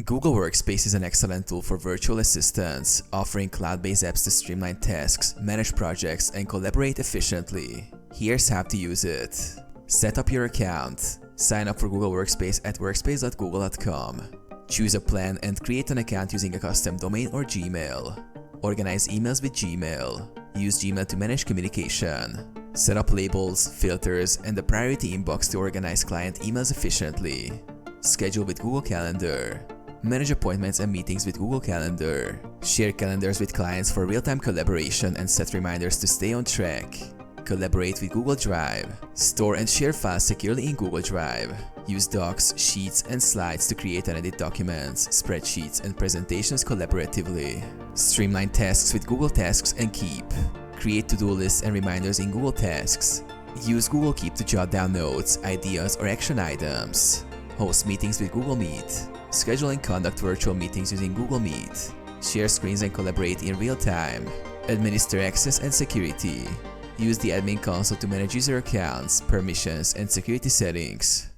Google Workspace is an excellent tool for virtual assistants, offering cloud-based apps to streamline tasks, manage projects, and collaborate efficiently. Here's how to use it. Set up your account. Sign up for Google Workspace at workspace.google.com. Choose a plan and create an account using a custom domain or Gmail. Organize emails with Gmail. Use Gmail to manage communication. Set up labels, filters, and a priority inbox to organize client emails efficiently. Schedule with Google Calendar. Manage appointments and meetings with Google Calendar. Share calendars with clients for real-time collaboration and set reminders to stay on track. Collaborate with Google Drive. Store and share files securely in Google Drive. Use docs, sheets, and slides to create and edit documents, spreadsheets, and presentations collaboratively. Streamline tasks with Google Tasks and Keep. Create to-do lists and reminders in Google Tasks. Use Google Keep to jot down notes, ideas, or action items. Host meetings with Google Meet. Schedule and conduct virtual meetings using Google Meet. Share screens and collaborate in real time. Administer access and security. Use the admin console to manage user accounts, permissions, and security settings.